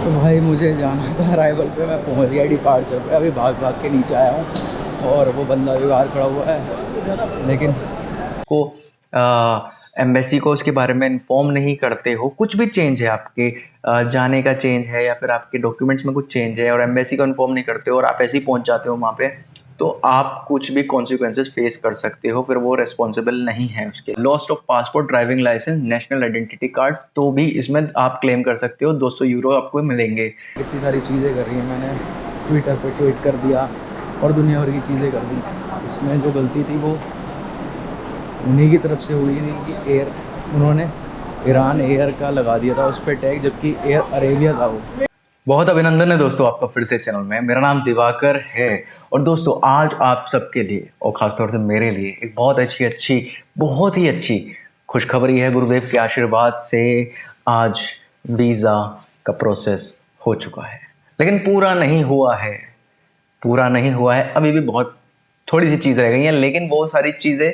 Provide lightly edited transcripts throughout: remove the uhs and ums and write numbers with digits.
तो भाई मुझे जाना था अराइवल पे, मैं पहुंच गया डिपार्चर पे। अभी भाग भाग के नीचे आया हूँ और वो बंदा भी बाहर खड़ा हुआ है। लेकिन को एम्बेसी को उसके बारे में इन्फॉर्म नहीं करते हो, कुछ भी चेंज है आपके जाने का चेंज है या फिर आपके डॉक्यूमेंट्स में कुछ चेंज है और एम्बेसी को इन्फॉर्म नहीं करते हो और आप ऐसे ही पहुंच जाते हो वहाँ पे, तो आप कुछ भी कॉन्सिक्वेंसेस फेस कर सकते हो, फिर वो रिस्पॉन्सिबल नहीं है उसके। Lost of passport, driving licence, national identity card, तो भी इसमें आप क्लेम कर सकते हो, 200 यूरो आपको मिलेंगे। इतनी सारी चीज़ें कर रही हैं मैंने, ट्विटर पे ट्वीट कर दिया और दुनिया भर की चीज़ें कर दी। इसमें जो गलती थी वो उन्हीं की तरफ से हुई थी कि उन्होंने ईरान एयर का लगा दिया था उस पर टैग, जबकि एयर अरेबिया था वो। बहुत अभिनंदन है दोस्तों आपका फिर से चैनल में। मेरा नाम दिवाकर है और दोस्तों आज आप सबके लिए और ख़ासतौर से मेरे लिए एक बहुत ही अच्छी खुशखबरी है। गुरुदेव के आशीर्वाद से आज वीज़ा का प्रोसेस हो चुका है, लेकिन पूरा नहीं हुआ है। अभी भी बहुत थोड़ी सी चीज़ रह गई हैं, लेकिन वो सारी चीज़ें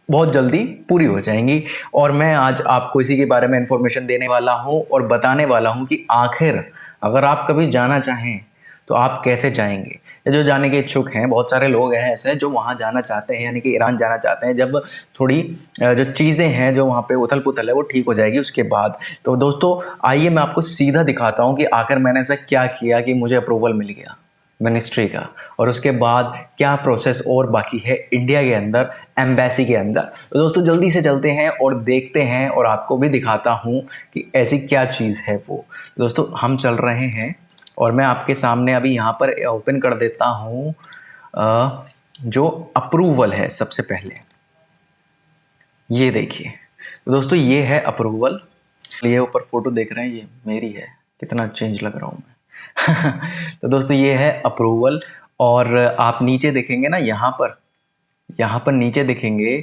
बहुत जल्दी पूरी हो जाएंगी। और मैं आज आपको इसी के बारे में इंफॉर्मेशन देने वाला हूं और बताने वाला हूं कि आखिर अगर आप कभी जाना चाहें तो आप कैसे जाएंगे। या जो जाने के इच्छुक हैं, बहुत सारे लोग हैं ऐसे जो वहाँ जाना चाहते हैं, यानी कि ईरान जाना चाहते हैं, जब थोड़ी जो चीज़ें हैं जो वहाँ पे उथल पुथल है वो ठीक हो जाएगी उसके बाद। तो दोस्तों आइए मैं आपको सीधा दिखाता हूँ कि आखिर मैंने ऐसा क्या किया कि मुझे अप्रूवल मिल गया मिनिस्ट्री का, और उसके बाद क्या प्रोसेस और बाकी है इंडिया के अंदर, एम्बेसी के अंदर। तो दोस्तों जल्दी से चलते हैं और देखते हैं और आपको भी दिखाता हूं कि ऐसी क्या चीज़ है वो। दोस्तों हम चल रहे हैं और मैं आपके सामने अभी यहाँ पर ओपन कर देता हूँ जो अप्रूवल है। सबसे पहले ये देखिए, तो दोस्तों ये है अप्रूवल। ये ऊपर फोटो देख रहे हैं, ये मेरी है, कितना चेंज लग रहा हूँ मैं। तो दोस्तों ये है अप्रूवल। और आप नीचे देखेंगे ना, यहाँ पर नीचे देखेंगे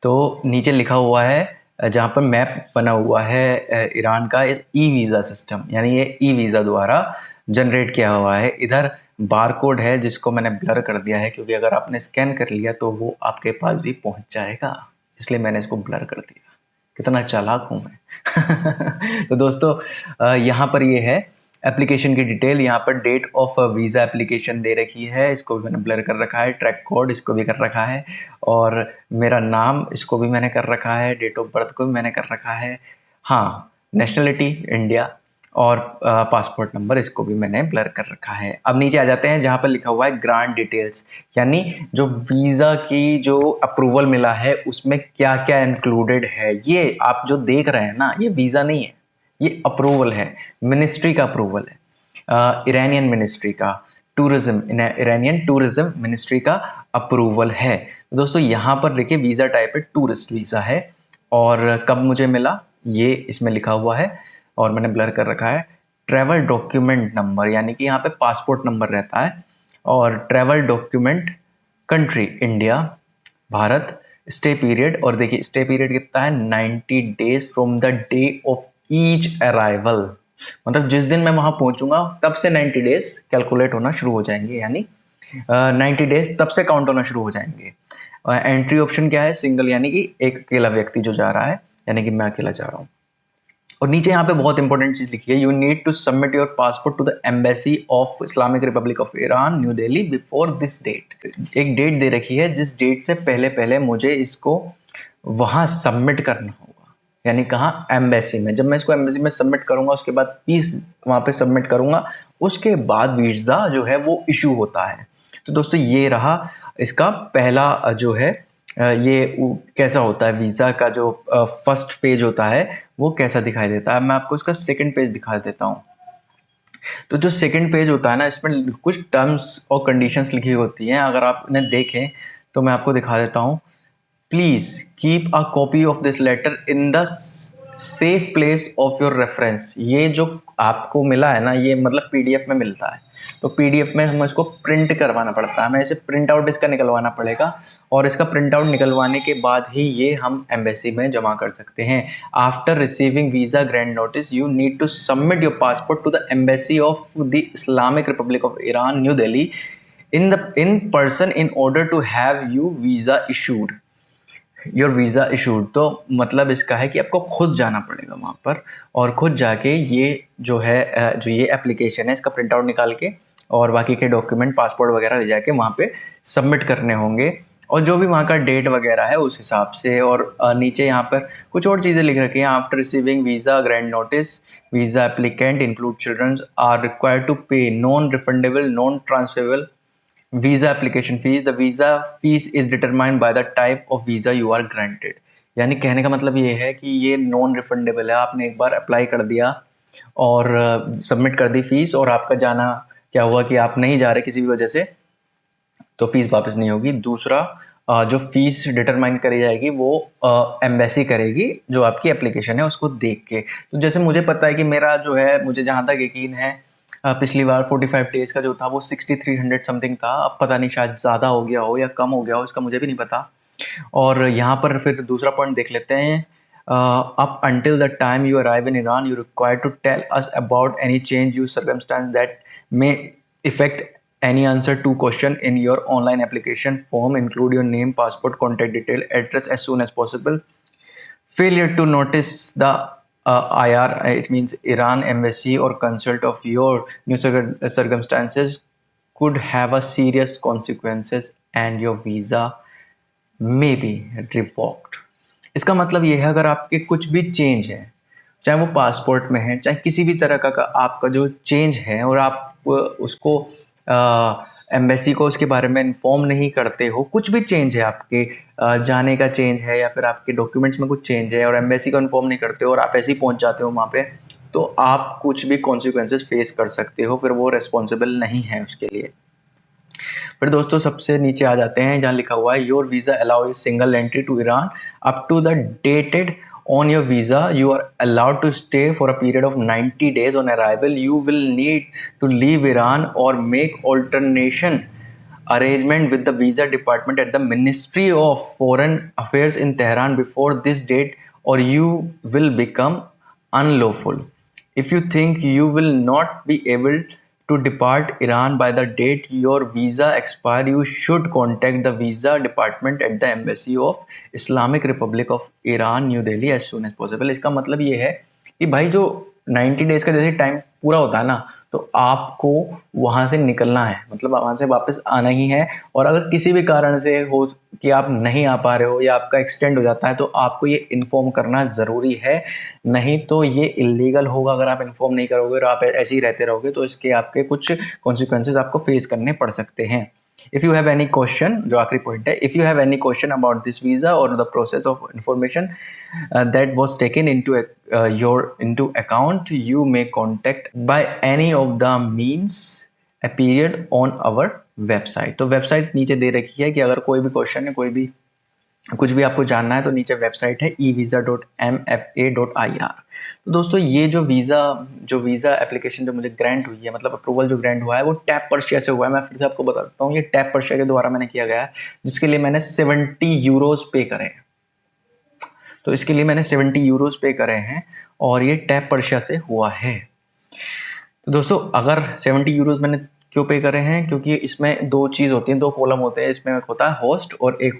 तो नीचे लिखा हुआ है, जहाँ पर मैप बना हुआ है ईरान का, ई वीज़ा सिस्टम, यानी ये ई वीज़ा द्वारा जनरेट किया हुआ है। इधर बारकोड है जिसको मैंने ब्लर कर दिया है, क्योंकि अगर आपने स्कैन कर लिया तो वो आपके पास भी पहुंच जाएगा, इसलिए मैंने इसको ब्लर कर दिया। कितना चालाक हूँ मैं। तो दोस्तों यहाँ पर ये है एप्लीकेशन की डिटेल। यहाँ पर डेट ऑफ वीज़ा एप्लीकेशन दे रखी है, इसको भी मैंने ब्लर कर रखा है। ट्रैक कोड इसको भी कर रखा है, और मेरा नाम इसको भी मैंने कर रखा है। डेट ऑफ बर्थ को भी मैंने कर रखा है। हाँ, नेशनलिटी इंडिया, और पासपोर्ट नंबर इसको भी मैंने ब्लर कर रखा है। अब नीचे आ जाते हैं जहाँ पर लिखा हुआ है ग्रांट डिटेल्स, यानी जो वीज़ा की जो अप्रूवल मिला है उसमें क्या क्या इंक्लूडेड है। ये आप जो देख रहे हैं ना, ये वीज़ा नहीं है, ये अप्रूवल है, मिनिस्ट्री का अप्रूवल है, ईरानियन मिनिस्ट्री का, ईरानियन टूरिज्म मिनिस्ट्री का अप्रूवल है। तो दोस्तों यहाँ पर देखिए वीज़ा टाइप है, टूरिस्ट वीज़ा है। और कब मुझे मिला ये इसमें लिखा हुआ है और मैंने ब्लर कर रखा है। ट्रैवल डॉक्यूमेंट नंबर, यानी कि यहाँ पे पासपोर्ट नंबर रहता है, और travel document country India, Bharat, stay period, और देखिए स्टे पीरियड कितना है, 90 days from the day of each arrival. मतलब जिस दिन मैं वहां पहुंचूंगा तब से 90 डेज कैलकुलेट होना शुरू हो जाएंगे, यानी 90 डेज तब से काउंट होना शुरू हो जाएंगे। एंट्री ऑप्शन क्या है, सिंगल, यानी कि एक अकेला व्यक्ति जो जा रहा है, यानी कि मैं अकेला जा रहा हूँ। और नीचे यहाँ पे बहुत इंपॉर्टेंट चीज लिखी है, you need to submit your passport to the embassy of Islamic Republic of Iran, New Delhi, before this date. एक डेट दे रखी है जिस डेट से पहले पहले मुझे इसको वहां सबमिट करना होगा, यानी कहाँ, एम्बेसी में। जब मैं इसको एम्बेसी में सबमिट करूंगा उसके बाद फीस वहां पे सबमिट करूंगा, उसके बाद वीज़ा जो है वो इशू होता है। तो दोस्तों ये रहा इसका पहला जो है, ये कैसा होता है वीज़ा का जो फर्स्ट पेज होता है वो कैसा दिखाई देता है। मैं आपको इसका सेकंड पेज दिखा देता हूँ। तो जो सेकंड पेज होता है ना, इसमें कुछ टर्म्स और कंडीशंस लिखी होती हैं, अगर आप इन्हें देखें तो मैं आपको दिखा देता हूँ। Please keep a copy of this letter in the safe place of your reference. ये जो आपको मिला है ना, ये मतलब पीडीएफ में मिलता है, तो पीडीएफ में हम इसको प्रिंट करवाना पड़ता है, हमें इसे प्रिंट आउट इसका निकलवाना पड़ेगा, और इसका प्रिंट आउट निकलवाने के बाद ही ये हम एम्बेसी में जमा कर सकते हैं। After receiving visa grant notice you need to submit your passport to the embassy of the Islamic Republic of Iran, New Delhi, in person in order to have you visa issued। Your visa issued, तो मतलब इसका है कि आपको खुद जाना पड़ेगा वहाँ पर, और खुद जाके ये जो है जो ये एप्लीकेशन है इसका प्रिंट आउट निकाल के और बाकी के डॉक्यूमेंट पासपोर्ट वगैरह ले जाके वहाँ पे सबमिट करने होंगे, और जो भी वहाँ का डेट वगैरह है उस हिसाब से। और नीचे यहाँ पर कुछ और चीज़ें लिख रखी हैं। After receiving visa grant notice, visa applicant include children are required to pay non refundable non transferable visa application fees. The visa fees is determined by the type of visa you are granted. यानी कहने का मतलब ये है कि ये non refundable है। आपने एक बार अप्लाई कर दिया और सबमिट कर दी फीस, और आपका जाना क्या हुआ कि आप नहीं जा रहे किसी भी वजह से, तो फीस वापस नहीं होगी। दूसरा जो फीस डिटरमाइन करी जाएगी वो एम्बेसी करेगी जो आपकी एप्लीकेशन है उसको देख के। तो जैसे मुझे पता है कि मेरा जो है, मुझे जहाँ तक यकीन है, पिछली बार 45 डेज़ का जो था वो 6300 समथिंग था। अब पता नहीं शायद ज़्यादा हो गया हो या कम हो गया हो, इसका मुझे भी नहीं पता। और यहाँ पर फिर दूसरा पॉइंट देख लेते हैं। Up until the time you arrive in Iran you require to tell us about any change you circumstance that may affect any answer to question in your online application form. Include your name, passport, contact detail, address as soon as possible. Failure to notice the IR, it means Iran embassy or consult of your new circumstances could have a serious consequences and your visa may be revoked. इसका मतलब ये है अगर आपके कुछ भी change है, चाहे वो पासपोर्ट में है, चाहे किसी भी तरह का आपका जो चेंज है, और आप उसको एम्बेसी को उसके बारे में इन्फॉर्म नहीं करते हो, कुछ भी चेंज है आपके जाने का चेंज है या फिर आपके डॉक्यूमेंट्स में कुछ चेंज है और एम्बेसी को इन्फॉर्म नहीं करते हो और आप ऐसे ही पहुंच जाते हो वहाँ पे, तो आप कुछ भी कॉन्सिक्वेंसेस फेस कर सकते हो, फिर वो रिस्पॉन्सिबल नहीं है उसके लिए। फिर दोस्तों सबसे नीचे आ जाते हैं जहाँ लिखा हुआ है your visa allow you single entry to Iran up to the dated on your visa you are allowed to stay for a period of 90 days. On arrival you will need to leave Iran or make alternation arrangement with the visa department at the Ministry of Foreign Affairs in Tehran before this date or you will become unlawful. If you think you will not be able to depart Iran by the date your visa expire, you should contact the visa department at the embassy of Islamic Republic of Iran, New Delhi as soon as possible. इसका मतलब ये है कि भाई जो 90 days का जैसे time पूरा होता है ना, तो आपको वहाँ से निकलना है, मतलब वहाँ से वापस आना ही है। और अगर किसी भी कारण से हो कि आप नहीं आ पा रहे हो या आपका एक्सटेंड हो जाता है, तो आपको ये इन्फॉर्म करना ज़रूरी है, नहीं तो ये इलीगल होगा। अगर आप इन्फॉर्म नहीं करोगे और आप ऐसे ही रहते रहोगे तो इसके आपके कुछ कॉन्सिक्वेंसेज आपको फेस करने पड़ सकते हैं। If you have any question, जो आखिरी पॉइंट है, if you have any question about this visa और the process of information that was taken into account, you may contact by any of the means appeared on our website. तो website नीचे दे रखी है कि अगर कोई भी क्वेश्चन है, कोई भी कुछ भी आपको जानना है, तो नीचे वेबसाइट है evisa.mfa.ir। तो दोस्तों ये जो वीज़ा एप्लीकेशन जो मुझे ग्रांट हुई है, मतलब अप्रूवल जो ग्रांट हुआ है, वो टैप पर्शिया से हुआ है। मैं फिर से आपको बता देता हूँ, ये टैप पर्शिया के द्वारा मैंने किया गया है, जिसके लिए मैंने 70 यूरोज़ पे करे हैं। तो इसके लिए मैंने 70 यूरोज़ पे करे हैं और ये टैप पर्शिया से हुआ है। तो दोस्तों अगर 70 यूरोज़ मैंने क्यों पे करे हैं, क्योंकि इसमें दो चीज़ होती हैं, दो कॉलम होते हैं। इसमें एक होता है होस्ट और एक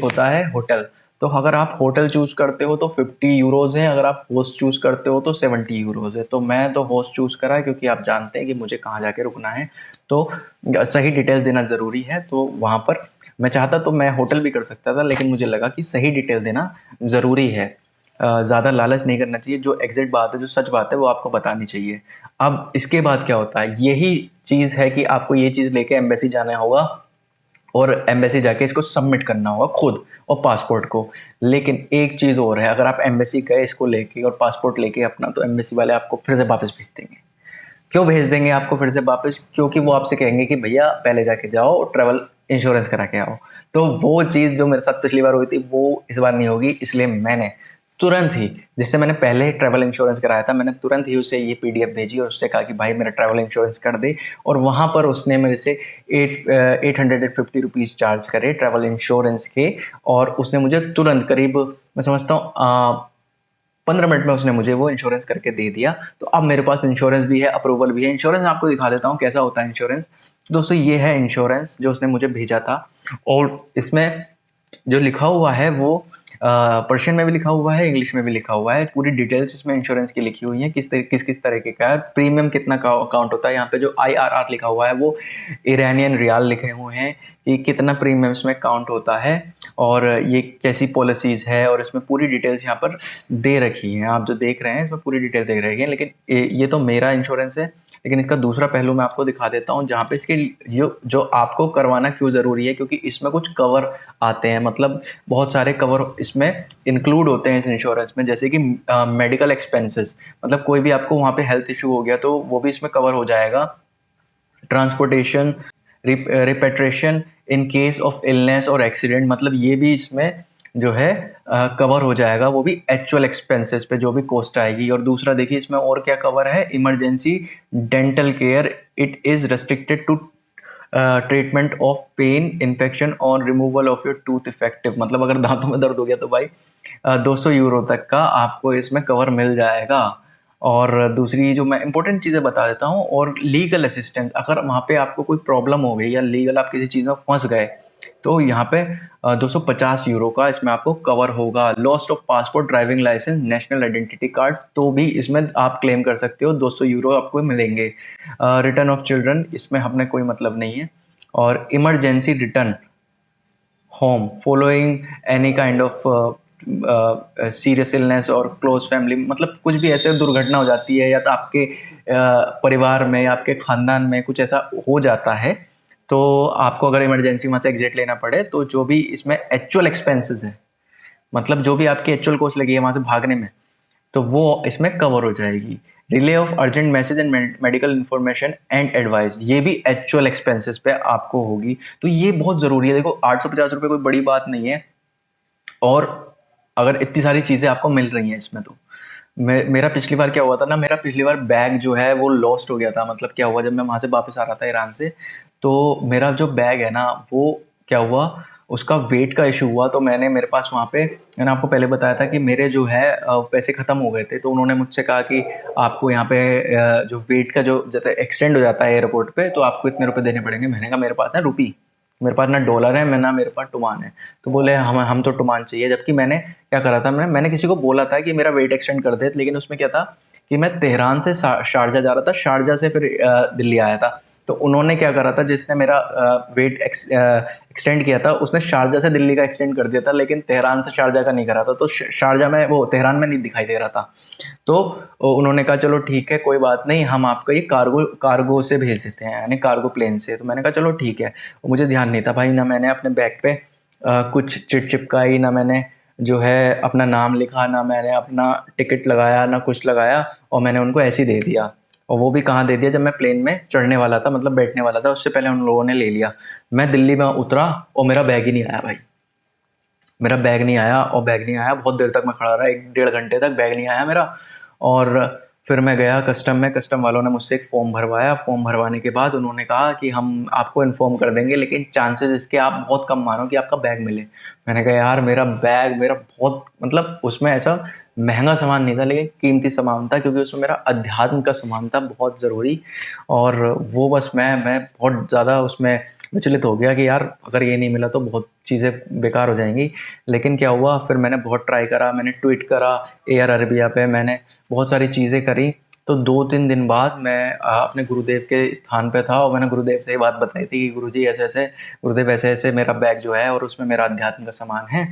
होता है होटल। तो अगर आप होटल चूज़ करते हो तो 50 यूरोज़ हैं, अगर आप होस्ट चूज़ करते हो तो 70 यूरोज़ है। तो मैं तो होस्ट चूज़ करा है क्योंकि आप जानते हैं कि मुझे कहाँ जाके रुकना है, तो सही डिटेल्स देना ज़रूरी है। तो वहाँ पर मैं चाहता तो मैं होटल भी कर सकता था, लेकिन मुझे लगा कि सही डिटेल देना ज़रूरी है। ज़्यादा लालच नहीं करना चाहिए, जो एग्जैक्ट बात है, जो सच बात है, वो आपको बतानी चाहिए। अब इसके बाद क्या होता है, यही चीज़ है कि आपको ये चीज़ लेके एम्बेसी जाना होगा और एम्बेसी जाके इसको सबमिट करना होगा खुद और पासपोर्ट को। लेकिन एक चीज़ और है, अगर आप एम्बेसी गए इसको लेके और पासपोर्ट लेके अपना, तो एम्बेसी वाले आपको फिर से वापस भेज देंगे। क्यों भेज देंगे आपको फिर से वापस? क्योंकि वो आपसे कहेंगे कि भैया पहले जाके जाओ और ट्रैवल इंश्योरेंस करा के आओ। तो वो चीज़ जो मेरे साथ पिछली बार हुई थी वो इस बार नहीं होगी। इसलिए मैंने तुरंत ही, जिससे मैंने पहले ट्रैवल इंश्योरेंस कराया था, मैंने तुरंत ही उसे ये PDF भेजी और उससे कहा कि भाई मेरा ट्रैवल इंश्योरेंस कर दे। और वहाँ पर उसने मेरे से 850 रुपीज़ चार्ज करे ट्रैवल इंश्योरेंस के, और उसने मुझे तुरंत करीब, मैं समझता हूँ 15 मिनट में उसने मुझे वो इंश्योरेंस करके दे दिया। तो अब मेरे पास इंश्योरेंस भी है, अप्रूवल भी है। इंश्योरेंस आपको दिखा देता हूँ कैसा होता है इंश्योरेंस। दोस्तों ये है इंश्योरेंस जो उसने मुझे भेजा था, और इसमें जो लिखा हुआ है वो पर्शियन में भी लिखा हुआ है, इंग्लिश में भी लिखा हुआ है, पूरी डिटेल्स इसमें इंश्योरेंस की लिखी हुई है, किस तरीके का है, प्रीमियम कितना काउंट होता है। यहाँ पे जो IRR लिखा हुआ है वो ईरानियन रियाल लिखे हुए हैं कि कितना प्रीमियम इसमें काउंट होता है और ये कैसी पॉलिसीज़ है, और इसमें पूरी डिटेल्स यहाँ पर दे रखी हैं। आप जो देख रहे हैं इसमें पूरी डिटेल दे रखी है। लेकिन ये तो मेरा इंश्योरेंस है, लेकिन इसका दूसरा पहलू मैं आपको दिखा देता हूँ, जहाँ पे इसके जो आपको करवाना क्यों ज़रूरी है, क्योंकि इसमें कुछ कवर आते हैं, मतलब बहुत सारे कवर इसमें इंक्लूड होते हैं इस इंश्योरेंस में, जैसे कि मेडिकल एक्सपेंसेस, मतलब कोई भी आपको वहाँ पे हेल्थ इशू हो गया तो वो भी इसमें कवर हो जाएगा। Transportation, repatriation in case of illness और एक्सीडेंट, मतलब ये भी इसमें जो है कवर हो जाएगा, वो भी एक्चुअल एक्सपेंसेस पे जो भी कॉस्ट आएगी। और दूसरा देखिए इसमें और क्या कवर है, emergency dental care, it is restricted to treatment of pain, infection और removal of your tooth effective, मतलब अगर दांतों में दर्द हो गया तो भाई 200 यूरो तक का आपको इसमें कवर मिल जाएगा। और दूसरी जो मैं इंपॉर्टेंट चीज़ें बता देता हूँ, और लीगल असिस्टेंस, अगर वहाँ पे आपको कोई प्रॉब्लम हो गई या लीगल आप किसी चीज़ में फंस गए तो यहाँ पे 250 यूरो का इसमें आपको कवर होगा। Lost of passport, driving licence, national identity card, तो भी इसमें आप क्लेम कर सकते हो, 200 यूरो आपको मिलेंगे। रिटर्न ऑफ चिल्ड्रन, इसमें हमने कोई मतलब नहीं है। और emergency return home following any kind of serious illness और क्लोज फैमिली, मतलब कुछ भी ऐसे दुर्घटना हो जाती है या तो आपके परिवार में या आपके ख़ानदान में कुछ ऐसा हो जाता है, तो आपको अगर इमरजेंसी वहाँ से एग्जिट लेना पड़े, तो जो भी इसमें एक्चुअल एक्सपेंसेस है, मतलब जो भी आपकी एक्चुअल कॉस्ट लगी है वहाँ से भागने में, तो वो इसमें कवर हो जाएगी। Relay of urgent message and medical information and advice, ये भी एक्चुअल एक्सपेंसेस पे आपको होगी, तो ये बहुत ज़रूरी है। देखो 850 रुपये कोई बड़ी बात नहीं है, और अगर इतनी सारी चीज़ें आपको मिल रही हैं इसमें, तो मेरा पिछली बार क्या हुआ था ना, मेरा पिछली बार बैग जो है वो लॉस्ट हो गया था। मतलब क्या हुआ, जब मैं वहाँ से वापस आ रहा था ईरान से, तो मेरा जो बैग है ना वो क्या हुआ, उसका वेट का इशू हुआ। तो मेरे पास वहाँ पे, मैंने आपको पहले बताया था कि मेरे जो है पैसे ख़त्म हो गए थे, तो उन्होंने मुझसे कहा कि आपको यहाँ पे जो वेट का जो जैसे एक्सटेंड हो जाता है एयरपोर्ट पे, तो आपको इतने रुपए देने पड़ेंगे। मैंने कहा मेरे पास है रुपी, मेरे पास ना डॉलर है, मैं ना मेरे पास टुमान है। तो बोले हम तो टुमान चाहिए। जबकि मैंने क्या करा था, मैंने किसी को बोला था कि मेरा वेट एक्सटेंड कर दे, लेकिन उसमें क्या था कि मैं तेहरान से शारजा जा रहा था, शारजा से फिर दिल्ली आया था। तो उन्होंने क्या करा था, जिसने मेरा वेट एक्सटेंड किया था उसने शारजा से दिल्ली का एक्सटेंड कर दिया था, लेकिन तेहरान से शारजा का नहीं करा था। तो शारजा में वो तेहरान में नहीं दिखाई दे रहा था। तो उन्होंने कहा चलो ठीक है कोई बात नहीं, हम आपको ये कार्गो से भेज देते हैं, यानी कार्गो प्लेन से। तो मैंने कहा चलो ठीक है। मुझे ध्यान नहीं था भाई, ना मैंने अपने बैग पे कुछ चिट चिपकाई, ना मैंने जो है अपना नाम लिखा, ना मैंने अपना टिकट लगाया, ना कुछ लगाया, और मैंने उनको ऐसे ही दे दिया। और वो भी कहाँ दे दिया, जब मैं प्लेन में चढ़ने वाला था, मतलब बैठने वाला था, उससे पहले उन लोगों ने ले लिया। मैं दिल्ली में उतरा और मेरा बैग ही नहीं आया भाई, मेरा बैग नहीं आया। और बैग नहीं आया, बहुत देर तक मैं खड़ा रहा, 1-1.5 घंटे तक बैग नहीं आया मेरा। और फिर मैं गया कस्टम में, कस्टम वालों ने मुझसे एक फ़ॉर्म भरवाया। फ़ॉर्म भरवाने के बाद उन्होंने कहा कि हम आपको इन्फॉर्म कर देंगे, लेकिन चांसेस इसके आप बहुत कम मानो कि आपका बैग मिले। मैंने कहा यार मेरा बैग, मेरा बहुत, मतलब उसमें ऐसा महंगा सामान नहीं था, लेकिन कीमती सामान था, क्योंकि उसमें मेरा अध्यात्म का सामान था बहुत ज़रूरी। और वो बस मैं बहुत ज़्यादा उसमें विचलित हो गया कि यार अगर ये नहीं मिला तो बहुत चीज़ें बेकार हो जाएंगी। लेकिन क्या हुआ, फिर मैंने बहुत ट्राई करा, मैंने ट्वीट करा एयर अरबिया पे, मैंने बहुत सारी चीज़ें करी। तो 2-3 दिन बाद मैं अपने गुरुदेव के स्थान पे था, और मैंने गुरुदेव से ये बात बताई थी कि गुरुजी ऐसे ऐसे, गुरुदेव ऐसे ऐसे मेरा बैग जो है और उसमें मेरा अध्यात्म का सामान है।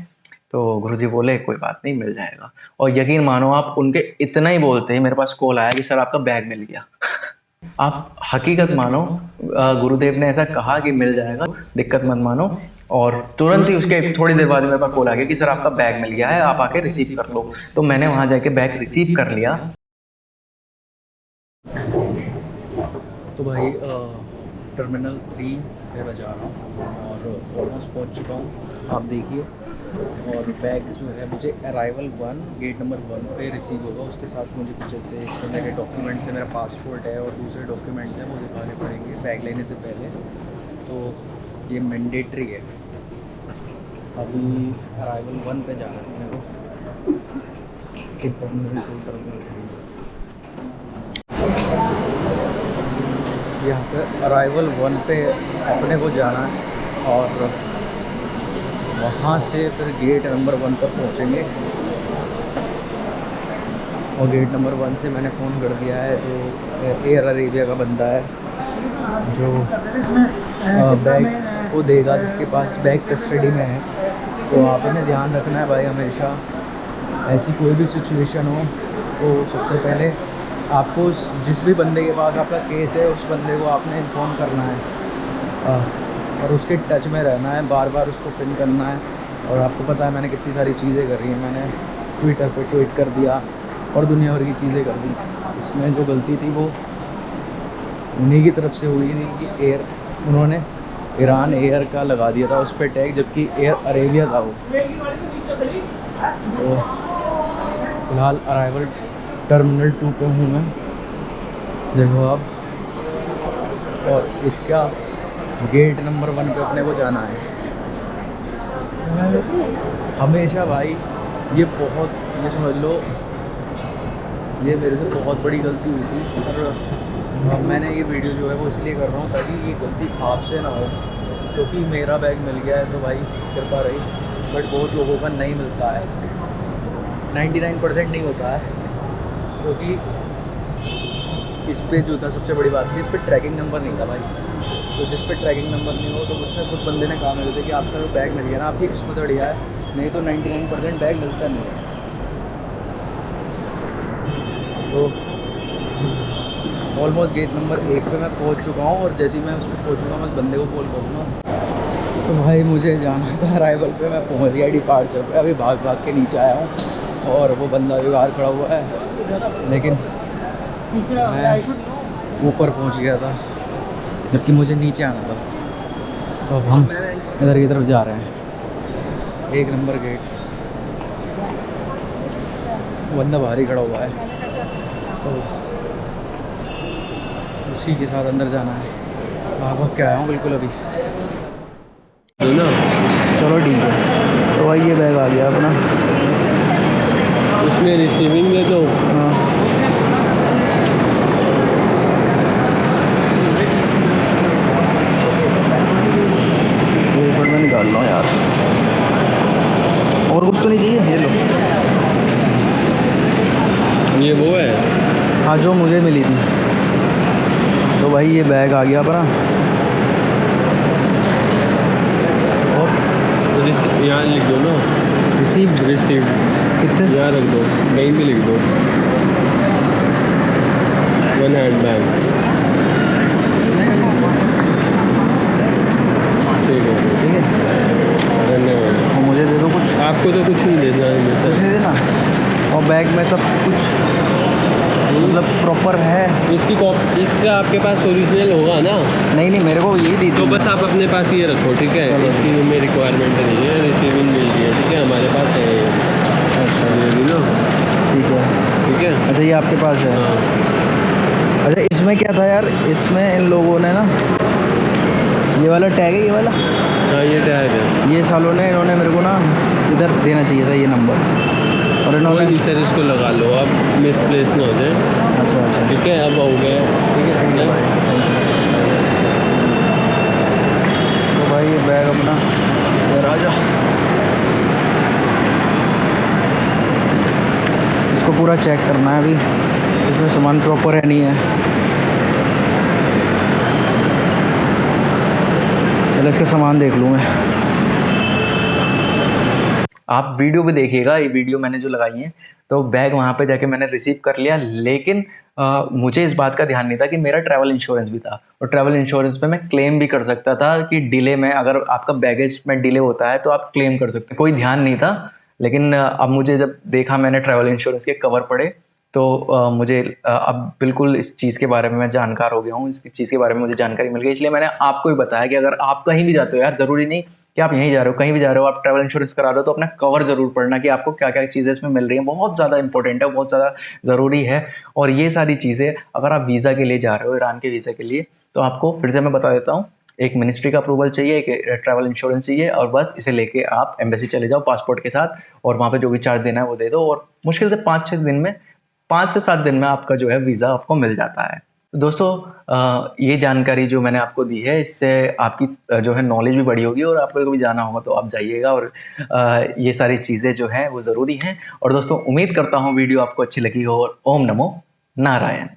तो गुरुजी बोले कोई बात नहीं, मिल जाएगा। और यकीन मानो आप, उनके इतना ही बोलते ही मेरे पास कॉल आया कि सर आपका बैग मिल गया। आप हकीकत मानो, गुरुदेव ने ऐसा कहा कि मिल जाएगा, दिक्कत मत मानो। और तुरंत ही उसके थोड़ी देर बाद मेरे पास कॉल आ गया कि सर आपका बैग मिल गया है, आप आके रिसीव कर लो। तो मैंने वहाँ जाके बैग रिसीव कर लिया। तो भाई टर्मिनल 3 पे मैं जा रहा हूँ और ऑलमोस्ट पहुँच चुका हूँ, आप देखिए। और बैग जो है मुझे अराइवल 1 गेट नंबर 1 पे रिसीव होगा। उसके साथ मुझे कुछ ऐसे इसमें मेरे डॉक्यूमेंट्स है, मेरा पासपोर्ट है और दूसरे डॉक्यूमेंट्स हैं, वो दिखाने पड़ेंगे बैग लेने से पहले। तो ये मैंडेटरी है। अभी अराइवल 1 पे जा रहा है मेरे को। यहाँ पे अराइवल 1 पे अपने को जाना है। और वहाँ से फिर गेट नंबर 1 पर पहुँचेंगे। और गेट नंबर 1 से मैंने फ़ोन कर दिया है, जो एयर अरेबिया का बंदा है जो बैग को देगा, जिसके पास बैग कस्टडी में है। तो आपने ध्यान रखना है भाई, हमेशा ऐसी कोई भी सिचुएशन हो तो सबसे पहले आपको जिस भी बंदे के पास आपका केस है उस बंदे को आपने इन्फॉर्म करना है और उसके टच में रहना है, बार बार उसको पिन करना है। और आपको पता है मैंने कितनी सारी चीज़ें करी हैं, मैंने ट्विटर पर ट्वीट कर दिया और दुनिया भर की चीज़ें कर दी। इसमें जो गलती थी वो उन्हीं की तरफ से हुई थी कि उन्होंने ईरान एयर का लगा दिया था उस पर टैग, जबकि एयर अरेबिया था वो। तो फिलहाल अराइवल टर्मिनल 2 पे हूँ मैं, देखो आप। और इसका गेट नंबर 1 पे अपने को जाना है। हमेशा भाई ये समझ लो, ये मेरे से बहुत बड़ी गलती हुई थी। और मैंने ये वीडियो जो है वो इसलिए कर रहा हूँ ताकि ये गलती आपसे ना हो, क्योंकि मेरा बैग मिल गया है तो भाई कृपा रही। बट बहुत लोगों का नहीं मिलता है, 99% नहीं होता है, क्योंकि इस पे जो था सबसे बड़ी बात थी, इस पर ट्रैकिंग नंबर नहीं था भाई। तो जिस पे ट्रैकिंग नंबर नहीं हो तो उसमें खुद बंदे ने कहा मेरे से कि आपका जो बैग मिल गया ना, आपकी किस्मत बढ़िया है, नहीं तो 99% बैग मिलता नहीं है। तो ऑलमोस्ट गेट नंबर 1 पे मैं पहुंच चुका हूँ, और जैसे ही मैं उस पर पहुँचूँगा मैं उस बंदे को कॉल करूँगा। तो भाई मुझे जाना था अराइवल पे, मैं पहुँच गया डिपार्चर पे। अभी भाग भाग के नीचे आया हूँ और वो बंदा भी बाहर खड़ा हुआ है, लेकिन मैं ऊपर पहुँच गया था जबकि मुझे नीचे आना था। तो अब हम इधर की तरफ जा रहे हैं, 1 नंबर गेट। बंदा बाहर ही खड़ा हुआ है, तो उसी के साथ अंदर जाना है। भाग भाग के आया हूँ बिल्कुल अभी। ना चलो ठीक है। तो भाई ये बैग आ गया अपना, उसमें रिसीविंग दे दो। हाँ। एक मिनट में निकाल लो यार, और कुछ तो नहीं चाहिए? ये लो, ये वो है, हाँ जो मुझे मिली थी। तो भाई ये बैग आ गया अपना, और यहाँ लिख दो ना, रिसीव कितने, यहाँ रख दो, कहीं भी लिख दो, 1 हैंड बैग। ठीक है ठीक है। धन्यवाद। और मुझे दे दो कुछ। आपको तो कुछ नहीं देना है, कुछ नहीं देना, और बैग में सब कुछ मतलब प्रॉपर है। इसका आपके पास ओरिजिनल होगा ना? नहीं नहीं, मेरे को यही दी तो थी। बस आप अपने पास ये रखो, ठीक है। इसकी में रिक्वायरमेंट नहीं है, रिसीविंग मिल गई है, ठीक है, हमारे पास है। अच्छा ये भी लो, ठीक है। ठीक है। अच्छा ये आपके पास है? हाँ। अच्छा इसमें क्या था यार, इसमें इन लोगों ने ना ये वाला टैग है, ये वाला, हाँ ये टैग है। ये सालों ने इन्होंने मेरे को ना इधर देना चाहिए था ये नंबर, और इन्होंने कोई नहीं सर, इसको लगा लो, अब मिसप्लेस ना हो जाए। अच्छा अच्छा ठीक है, अब हो गया। ठीक है, ठीक है भाई। तो भाई ये बैग अपना इधर आ जा, इसको पूरा चेक करना है अभी, इसमें सामान प्रॉपर है नहीं है। पहले इसका सामान देख लूँ मैं। आप वीडियो भी देखिएगा, ये वीडियो मैंने जो लगाई है, तो बैग वहाँ पे जाके मैंने रिसीव कर लिया, लेकिन मुझे इस बात का ध्यान नहीं था कि मेरा ट्रैवल इंश्योरेंस भी था, और ट्रैवल इंश्योरेंस पे मैं क्लेम भी कर सकता था कि डिले में, अगर आपका बैगेज में डिले होता है तो आप क्लेम कर सकते हैं। कोई ध्यान नहीं था, लेकिन अब मुझे जब देखा मैंने ट्रैवल इंश्योरेंस के कवर पड़े, तो मुझे अब बिल्कुल इस चीज़ के बारे में मैं जानकार हो गया हूँ, इस चीज़ के बारे में मुझे जानकारी मिल गई, इसलिए मैंने आपको ही बताया कि अगर आप कहीं भी जाते हो यार, ज़रूरी नहीं कि आप यहीं जा रहे हो, कहीं भी जा रहे हो, आप ट्रैवल इंश्योरेंस करा रहे हो, तो अपना कवर जरूर पढ़ना कि आपको क्या क्या चीज़ें इसमें मिल रही हैं। बहुत ज़्यादा इंपॉर्टेंट है, बहुत ज़्यादा ज़रूरी है। और ये सारी चीज़ें अगर आप वीज़ा के लिए जा रहे हो, ईरान के वीज़ा के लिए, तो आपको फिर से मैं बता देता हूँ, एक मिनिस्ट्री का अप्रूवल चाहिए, एक ट्रैवल इंश्योरेंस चाहिए, और बस इसे लेके आप एम्बेसी चले जाओ पासपोर्ट के साथ, और वहाँ पे जो भी चार्ज देना है वो दे दो, और मुश्किल से 5 से 7 दिन में आपका जो है वीज़ा आपको मिल जाता है। दोस्तों ये जानकारी जो मैंने आपको दी है, इससे आपकी जो है नॉलेज भी बढ़ी होगी, और आपको कभी जाना होगा तो आप जाइएगा, और ये सारी चीज़ें जो हैं वो ज़रूरी हैं। और दोस्तों उम्मीद करता हूँ वीडियो आपको अच्छी लगी हो, और ओम नमो नारायण।